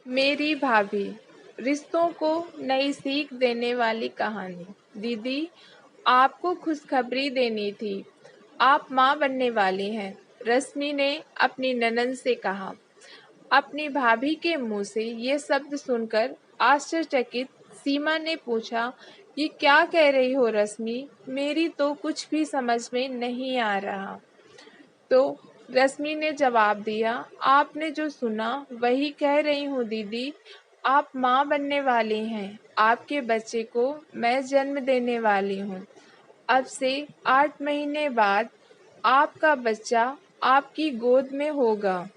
मेरी भाभी, रिश्तों को नई सीख देने वाली कहानी। दीदी, आपको खुशखबरी देनी थी। आप माँ बनने वाली हैं। रश्मि ने अपनी ननद से कहा। अपनी भाभी के मुंह से ये शब्द सुनकर आश्चर्यचकित सीमा ने पूछा, ये क्या कह रही हो रश्मि? मेरी तो कुछ भी समझ में नहीं आ रहा। तो रश्मि ने जवाब दिया, आपने जो सुना वही कह रही हूँ दीदी। आप माँ बनने वाली हैं। आपके बच्चे को मैं जन्म देने वाली हूँ। अब से 8 महीने बाद आपका बच्चा आपकी गोद में होगा।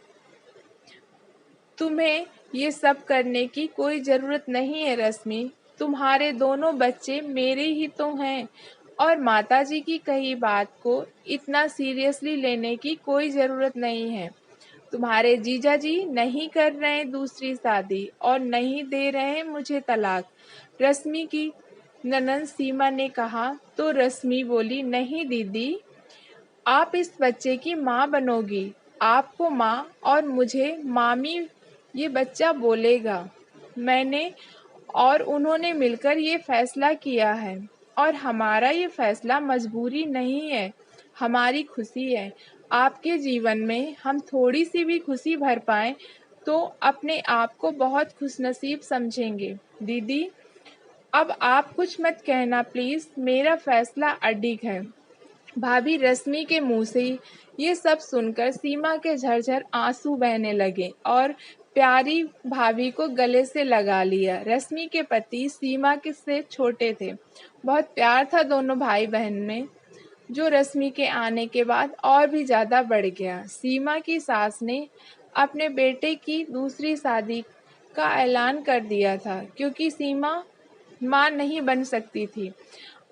तुम्हें ये सब करने की कोई जरूरत नहीं है रश्मि। तुम्हारे दोनों बच्चे मेरे ही तो हैं और माताजी की कही बात को इतना सीरियसली लेने की कोई जरूरत नहीं है। तुम्हारे जीजा जी नहीं कर रहे हैं दूसरी शादी और नहीं दे रहे हैं मुझे तलाक। रश्मि की ननद सीमा ने कहा। तो रश्मि बोली, नहीं दीदी, आप इस बच्चे की माँ बनोगी। आपको माँ और मुझे मामी ये बच्चा बोलेगा। मैंने और उन्होंने मिलकर ये फैसला किया है और हमारा ये फैसला मजबूरी नहीं है, हमारी खुशी है। आपके जीवन में हम थोड़ी सी भी खुशी भर पाएं तो अपने आप को बहुत खुशनसीब समझेंगे। दीदी, अब आप कुछ मत कहना प्लीज, मेरा फैसला अडिग है। भाभी रश्मि के मुंह से ये सब सुनकर सीमा के झरझर आंसू बहने लगे और प्यारी भाभी को गले से लगा लिया। रश्मि के पति सीमा के से छोटे थे। बहुत प्यार था दोनों भाई बहन में, जो रश्मि के आने के बाद और भी ज्यादा बढ़ गया। सीमा की सास ने अपने बेटे की दूसरी शादी का ऐलान कर दिया था क्योंकि सीमा मां नहीं बन सकती थी।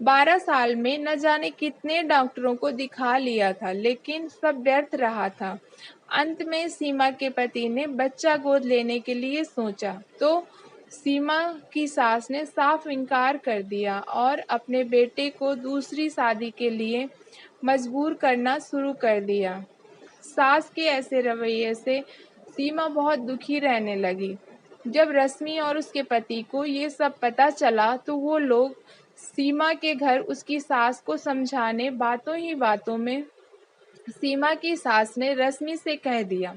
12 साल में न जाने कितने डॉक्टरों को दिखा लिया था लेकिन सब व्यर्थ रहा था। अंत में सीमा के पति ने बच्चा गोद लेने के लिए सोचा तो सीमा की सास ने साफ इनकार कर दिया और अपने बेटे को दूसरी शादी के लिए मजबूर करना शुरू कर दिया। सास के ऐसे रवैये से सीमा बहुत दुखी रहने लगी। जब रश्मि और उसके पति को ये सब पता चला तो वो लोग सीमा के घर उसकी सास को समझाने बातों ही बातों में सीमा की सास ने रश्मि से कह दिया,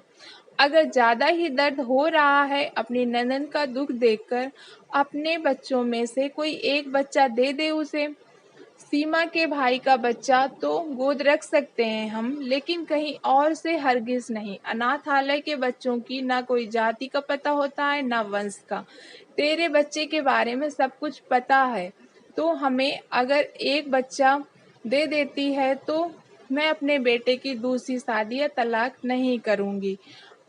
अगर ज्यादा ही दर्द हो रहा है अपनी ननद का दुख देखकर अपने बच्चों में से कोई एक बच्चा दे दे उसे। सीमा के भाई का बच्चा तो गोद रख सकते हैं हम, लेकिन कहीं और से हरगिज नहीं। अनाथालय के बच्चों की ना कोई जाति का पता होता है ना वंश का। तेरे बच्चे के बारे में सब कुछ पता है तो हमें अगर एक बच्चा दे देती है तो मैं अपने बेटे की दूसरी शादी या तलाक नहीं करूंगी।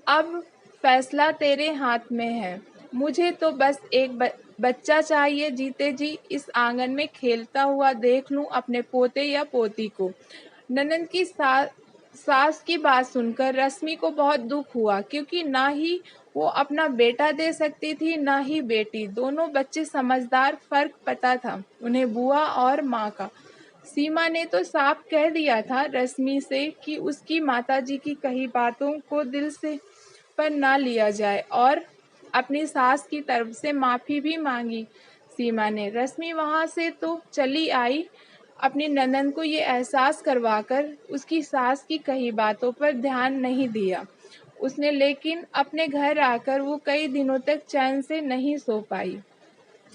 अब फैसला तेरे हाथ में है। मुझे तो बस एक बच्चा चाहिए, जीते जी इस आंगन में खेलता हुआ देख लूं अपने पोते या पोती को। ननद की सास की बात सुनकर रश्मि को बहुत दुख हुआ क्योंकि ना ही वो अपना बेटा दे सकती थी ना ही बेटी। दोनों बच्चे समझदार, फर्क पता था उन्हें बुआ और माँ का। सीमा ने तो साफ कह दिया था रश्मि से कि उसकी माताजी की कही बातों को दिल से पर ना लिया जाए और अपनी सास की तरफ से माफी भी मांगी। सीमा ने रश्मि वहां से तो चली आई, अपनी ननद को ये एहसास करवाकर उसकी सास की कही बातों पर ध्यान नहीं दिया उसने, लेकिन अपने घर आकर वो कई दिनों तक चैन से नहीं सो पाई।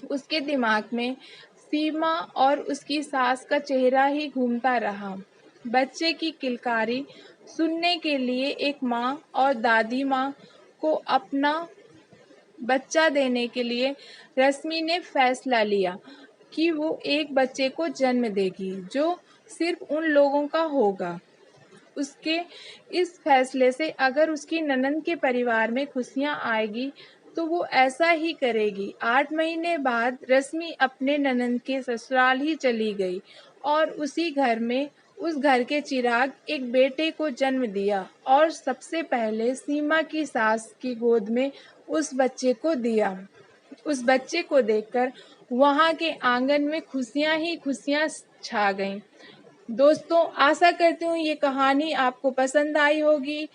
उसके दिमाग में सीमा और उसकी सास का चेहरा ही घूमता रहा। बच्चे की किलकारी सुनने के लिए एक माँ और दादी माँ को अपना बच्चा देने के लिए रश्मि ने फैसला लिया कि वो एक बच्चे को जन्म देगी जो सिर्फ उन लोगों का होगा। उसके इस फैसले से अगर उसकी ननद के परिवार में खुशियां आएगी तो वो ऐसा ही करेगी। 8 महीने बाद रश्मि अपने ननद के ससुराल ही चली गई और उसी घर में उस घर के चिराग एक बेटे को जन्म दिया और सबसे पहले सीमा की सास की गोद में उस बच्चे को दिया। उस बच्चे को देखकर वहां के आंगन में खुशियां ही खुशियां छा गईं। दोस्तों, आशा करती हूँ ये कहानी आपको पसंद आई होगी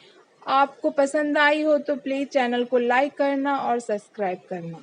आपको पसंद आई हो तो प्लीज़ चैनल को लाइक करना और सब्सक्राइब करना।